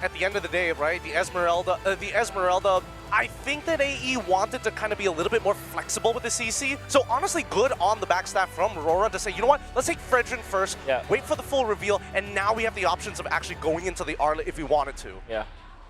at the end of the day, right, the Esmeralda, I think that AE wanted to kind of be a little bit more flexible with the CC. So honestly, good on the backstab from AURORA to say, you know what, let's take Fredrin first, wait for the full reveal, and now we have the options of actually going into the Arlet if we wanted to. Yeah.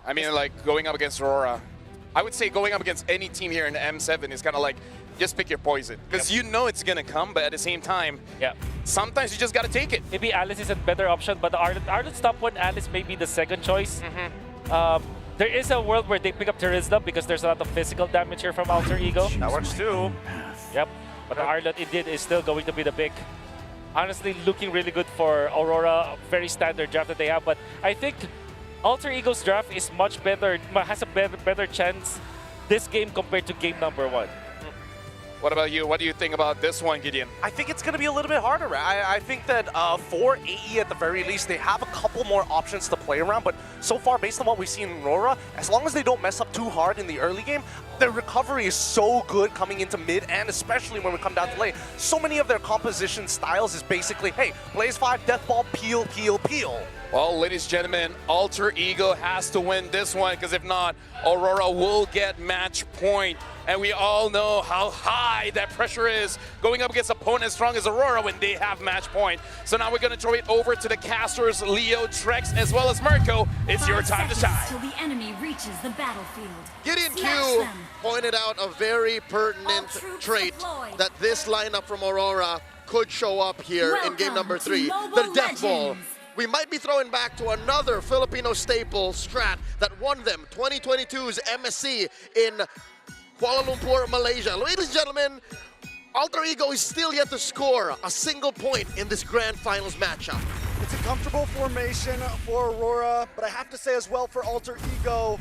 I mean, like, going up against AURORA, I would say going up against any team here in the M7 is kind of like, just pick your poison. Because you know it's going to come, but at the same time, sometimes you just got to take it. Maybe Alice is a better option, but the Arlet's top one, Alice may be the second choice. There is a world where they pick up Terizla because there's a lot of physical damage here from Alter Ego. That works too. Yep, but the Arlet indeed is still going to be the pick. Honestly, looking really good for AURORA, very standard draft that they have, but I think Alter Ego's draft is much better, has a better chance this game compared to game number 1. What about you? What do you think about this one, Gideon? I think it's going to be a little bit harder. I think that for AE at the very least, they have a couple more options to play around, but so far, based on what we've seen in AURORA, as long as they don't mess up too hard in the early game, their recovery is so good coming into mid, and especially when we come down to late. So many of their composition styles is basically, hey, Blaze 5, Death Ball, peel, peel, peel. Well, ladies and gentlemen, Alter Ego has to win this one, because if not, AURORA will get match point. And we all know how high that pressure is going up against opponents as strong as AURORA when they have match point. So now we're going to throw it over to the casters, Leo, Trex, as well as Mirko. It's your time to shine. Till the enemy reaches the battlefield. Gideon Q pointed out a very pertinent trait that this lineup from AURORA could show up here in game number 3, the Death Ball. We might be throwing back to another Filipino staple strat that won them 2022's MSC in Kuala Lumpur, Malaysia. Ladies and gentlemen, Alter Ego is still yet to score a single point in this grand finals matchup. It's a comfortable formation for AURORA, but I have to say as well for Alter Ego,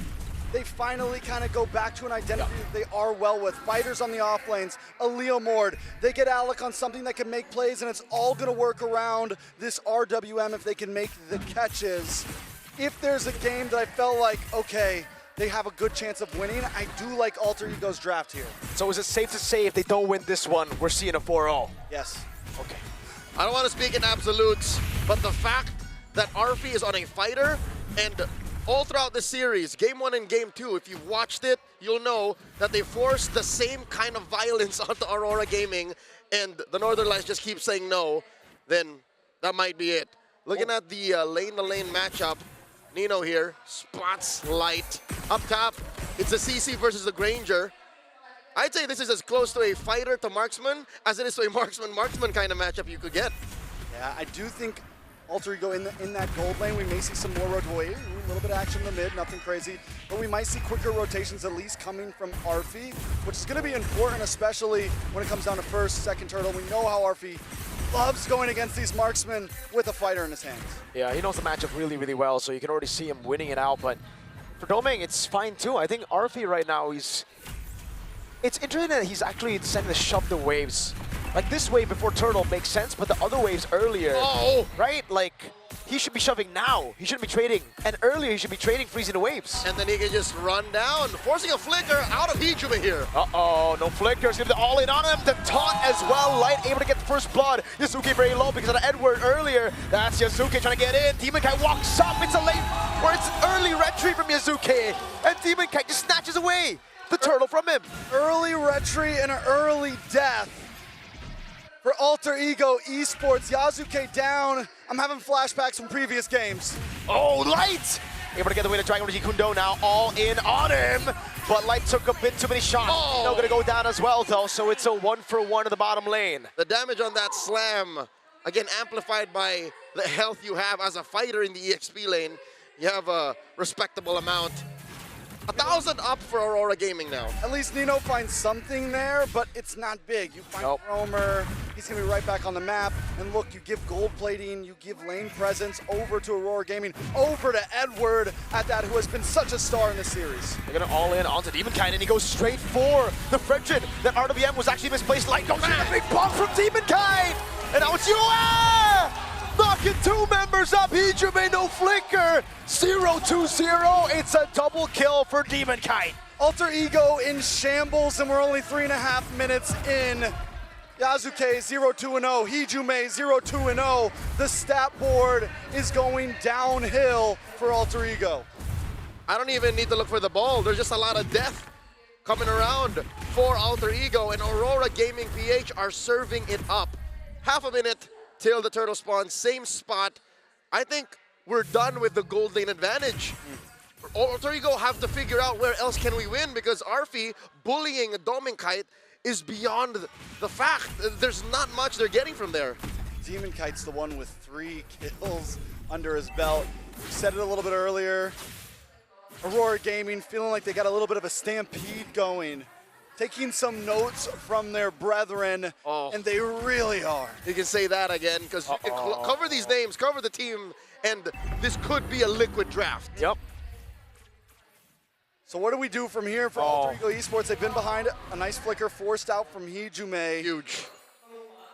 they finally kind of go back to an identity that they are well with. Fighters on the off lanes, a Leo Mord. They get Alec on something that can make plays, and it's all going to work around this RWM if they can make the catches. If there's a game that I felt like, okay, they have a good chance of winning, I do like Alter Ego's draft here. So is it safe to say if they don't win this one, we're seeing a 4-0? Yes. Okay. I don't want to speak in absolutes, but the fact that Arfi is on a fighter, and all throughout the series, game 1 and game 2, if you've watched it, you'll know that they forced the same kind of violence onto AURORA Gaming, and the Northern Lights just keep saying no, then that might be it. Looking at the lane-to-lane matchup, Nino here, spots light. Up top, it's the CC versus the Granger. I'd say this is as close to a fighter to marksman as it is to a marksman kind of matchup you could get. Yeah, I do think Alter Ego in that gold lane, we may see some more a little bit of action in the mid, nothing crazy, but we might see quicker rotations at least coming from Arfi, which is going to be important, especially when it comes down to first, second turtle. We know how Arfi loves going against these marksmen with a fighter in his hands. Yeah, he knows the matchup really, really well, so you can already see him winning it out, but for Domeng, it's fine too. I think Arfi right now, it's interesting that he's actually sending the shove the waves. Like this wave before Turtle makes sense, but the other waves earlier, right? Like, he should be shoving now. He shouldn't be trading. And earlier, he should be trading, freezing the waves. And then he can just run down, forcing a flicker out of Hijube here. Uh-oh, no flickers. Gonna be all in on him. The taunt as well. Light able to get the first blood. Yasuke very low because of the Edward earlier. That's Yasuke trying to get in. Demon Kite walks up. It's a late, or it's an early retreat from Yasuke. And Demon Kite just snatches away the turtle from him. Early retreat and an early death for Alter Ego Esports. Yasuke down. I'm having flashbacks from previous games. Oh, Light! Able to get away to Dragon Regi Kundo now, all in on him. But Light took a bit too many shots. Now gonna go down as well though, so it's a 1-for-1 in the bottom lane. The damage on that slam, again amplified by the health you have as a fighter in the EXP lane. You have a respectable amount. 1,000 up for AURORA Gaming now. At least Nino finds something there, but it's not big. You find Roamer, he's going to be right back on the map. And look, you give gold plating, you give lane presence over to AURORA Gaming, over to Edward at that, who has been such a star in this series. They're going to all in onto Demon Kite, and he goes straight for the Fredrin. That RWM was actually misplaced. Light goes in, a big bomb from Demon Kite! And now it's Yua! Knocking 2 members up, Hijube no flicker, 0-2-0, it's a double kill for Demon Kite. Alter Ego in shambles, and we're only 3.5 minutes in. Yasuke 0-2-0, Hijume 0-2-0. The stat board is going downhill for Alter Ego. I don't even need to look for the ball. There's just a lot of death coming around for Alter Ego, and Aurora Gaming PH are serving it up. Half a minute till the turtle spawn, same spot. I think we're done with the gold lane advantage. Alter Ego have to figure out where else can we win, because Arfi bullying Dominkite is beyond the fact. There's not much they're getting from there. Demon Kite's the one with 3 kills under his belt. We said it a little bit earlier. Aurora Gaming feeling like they got a little bit of a stampede going. Taking some notes from their brethren, and they really are. You can say that again, because cover these names, cover the team, and this could be a liquid draft. Yep. So what do we do from here for Alter Ego Esports? They've been behind, a nice flicker forced out from Hijume. Huge.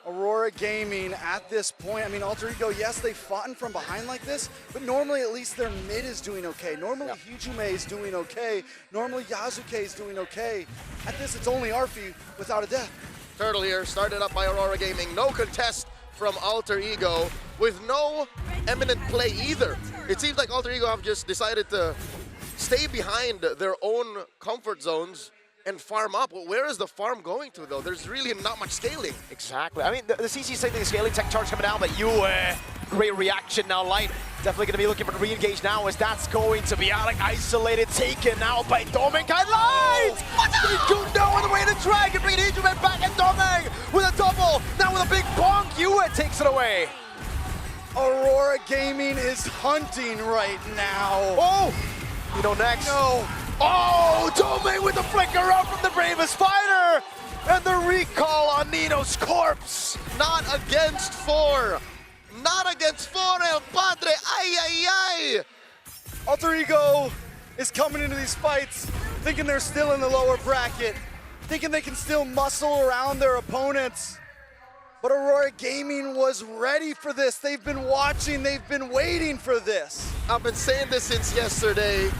Aurora Gaming at this point, I mean, Alter Ego, yes, they've fought from behind like this, but normally at least their mid is doing okay. Normally Hijume is doing okay. Normally Yasuke is doing okay. At this, it's only Arfi without a death. Turtle here, started up by Aurora Gaming. No contest from Alter Ego, with no eminent play either. It seems like Alter Ego have just decided to stay behind their own comfort zones and farm up. Well, where is the farm going to, though? There's really not much scaling. Exactly. I mean, the CC saying the scaling tech charge coming down, but great reaction now. Light definitely going to be looking for the re-engage now, as that's going to be Alec isolated, taken out by Doming. Light! Gundo on the way to Dragon, bringing Hijume back, and Doming with a double. Now with a big bonk, Yue takes it away. Aurora Gaming is hunting right now. Oh! You know, next. No. Oh, Doming with the flicker up from the bravest fighter! And the recall on Nino's corpse. Not against 4. Not against 4, El Padre. Ay, ay, ay. Alter Ego is coming into these fights thinking they're still in the lower bracket, thinking they can still muscle around their opponents. But Aurora Gaming was ready for this. They've been watching, they've been waiting for this. I've been saying this since yesterday,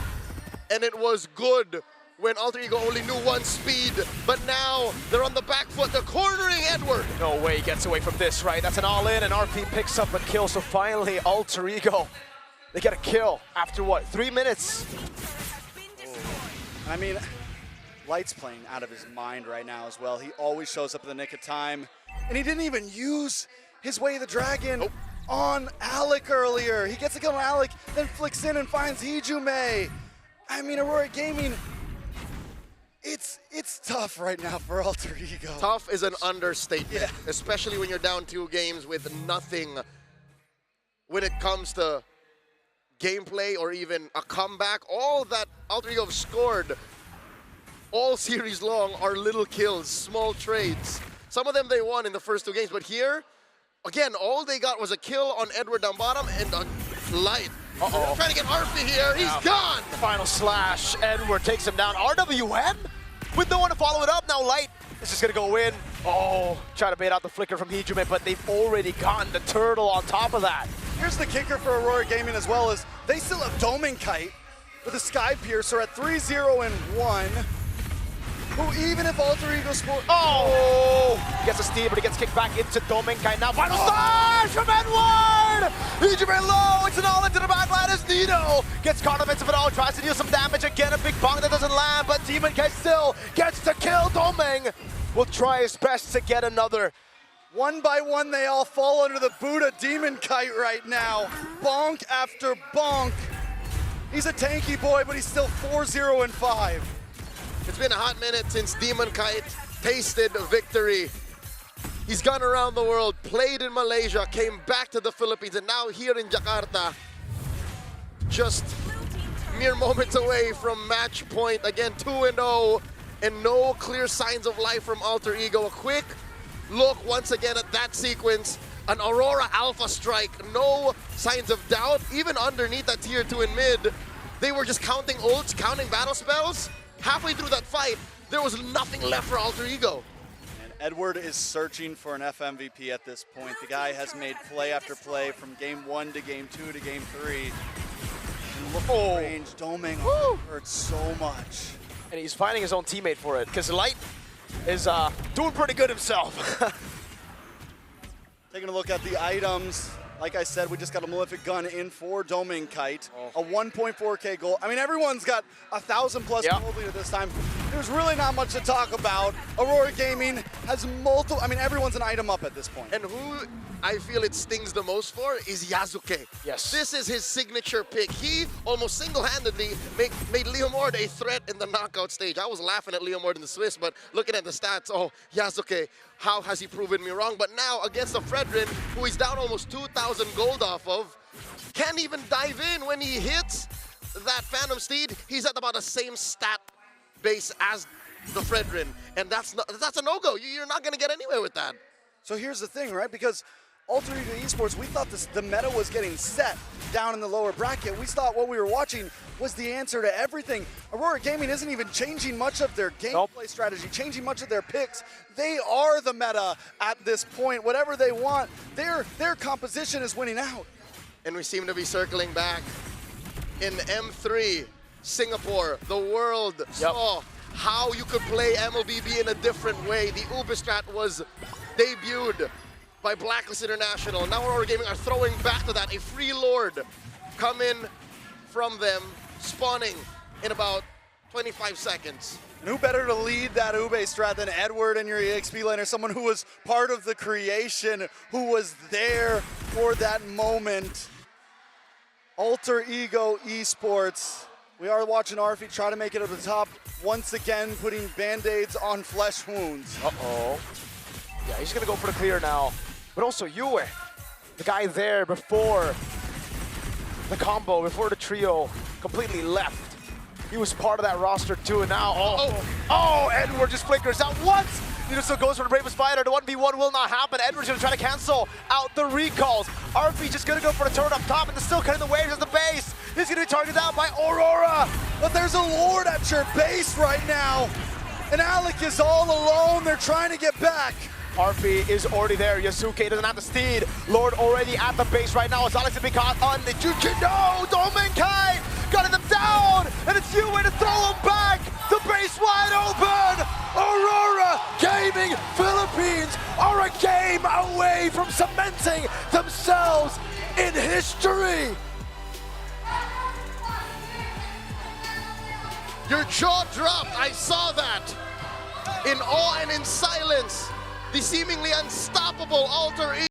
and it was good when Alter Ego only knew one speed, but now they're on the back foot. They're cornering Edward. No way he gets away from this, right? That's an all-in, and RP picks up a kill, so finally Alter Ego, they get a kill after what, 3 minutes? I mean, Light's playing out of his mind right now as well. He always shows up in the nick of time, and he didn't even use his Way of the Dragon on Alec earlier. He gets a kill on Alec, then flicks in and finds Hijume. I mean, Aurora Gaming, it's tough right now for Alter Ego. Tough is an understatement, especially when you're down 2 games with nothing when it comes to gameplay or even a comeback. All that Alter Ego have scored all series long are little kills, small trades. Some of them they won in the first 2 games, but here, again, all they got was a kill on Edward down bottom and a Light. Trying to get Arfi here, he's gone! Final slash, Edward takes him down. RWM with no one to follow it up. Now Light is just gonna go in. Try to bait out the flicker from Hijume, but they've already gotten the turtle on top of that. Here's the kicker for Aurora Gaming as well, is they still have Dominkite with a Sky Piercer at 3-0-1. Who, even if Alter Ego score, gets a steal, but he gets kicked back into Dominkite. Now final slash from Edward! Hijume low, it's an all into the backline as Nino gets caught up into it all, tries to deal some damage again, a big bonk that doesn't land, but Demonkite still gets to kill. Doming will try his best to get another. One by one, they all fall under the boot of Demonkite right now. Bonk after bonk. He's a tanky boy, but he's still 4-0-5. It's been a hot minute since Demonkite tasted victory. He's gone around the world, played in Malaysia, came back to the Philippines, and now here in Jakarta. Just mere moments away from match point. Again, 2-0, and no clear signs of life from Alter Ego. A quick look once again at that sequence. An Aurora Alpha strike, no signs of doubt. Even underneath that tier 2 in mid, they were just counting ults, counting battle spells. Halfway through that fight, there was nothing left for Alter Ego. And Edward is searching for an FMVP at this point. The guy has made play after play from game 1 to game 2 to game 3. And look at the range, Doming hurts so much. And he's finding his own teammate for it, because Light is doing pretty good himself. Taking a look at the items. Like I said, we just got a Malefic Gun in for Doming Kite, a 1.4K gold. I mean, everyone's got 1,000 plus gold lead at this time. There's really not much to talk about. Aurora Gaming has multiple, I mean, everyone's an item up at this point. And who I feel it stings the most for is Yasuke. Yes. This is his signature pick. He almost single-handedly made Leomord a threat in the knockout stage. I was laughing at Leomord in the Swiss, but looking at the stats, oh, Yasuke, how has he proven me wrong? But now against the Fredrin, who he's down almost 2,000 gold off of, can't even dive in when he hits that Phantom Steed. He's at about the same stat base as the Fredrin, and that's a no-go. You're not going to get anywhere with that. So here's the thing, right? Because Alter Ego Esports, we thought the meta was getting set down in the lower bracket. We thought what we were watching was the answer to everything. Aurora Gaming isn't even changing much of their gameplay strategy, changing much of their picks. They are the meta at this point. Whatever they want, their composition is winning out. And we seem to be circling back. In M3, Singapore, the world saw how you could play MLBB in a different way. The Ubistrat was debuted by Blacklist International. Now Aurora Gaming are throwing back to that. A free lord come in from them, spawning in about 25 seconds. And who better to lead that Ube strat than Edward and your EXP laner, someone who was part of the creation, who was there for that moment. Alter Ego Esports. We are watching Arfi try to make it to the top, once again putting band-aids on flesh wounds. Uh-oh. Yeah, he's gonna go for the clear now. But also Yue, the guy there before the combo, before the trio completely left. He was part of that roster too, and now, oh, Edward just flickers out once. Nidoso goes for the Brave Spider. The 1v1 will not happen. Edward's gonna try to cancel out the recalls. RP just gonna go for the turn up top, and they're still cutting the waves at the base. He's gonna be targeted out by Aurora. But there's a Lord at your base right now. And Alec is all alone. They're trying to get back. RP is already there. Yasuke doesn't have the steed. Lord already at the base right now. As Alex has been caught on the Juju. No! Doming Kite got them down! And it's Yue to throw him back! The base wide open! Aurora Gaming Philippines are a game away from cementing themselves in history! Your jaw dropped. I saw that. In awe and in silence, the seemingly unstoppable Alter Ego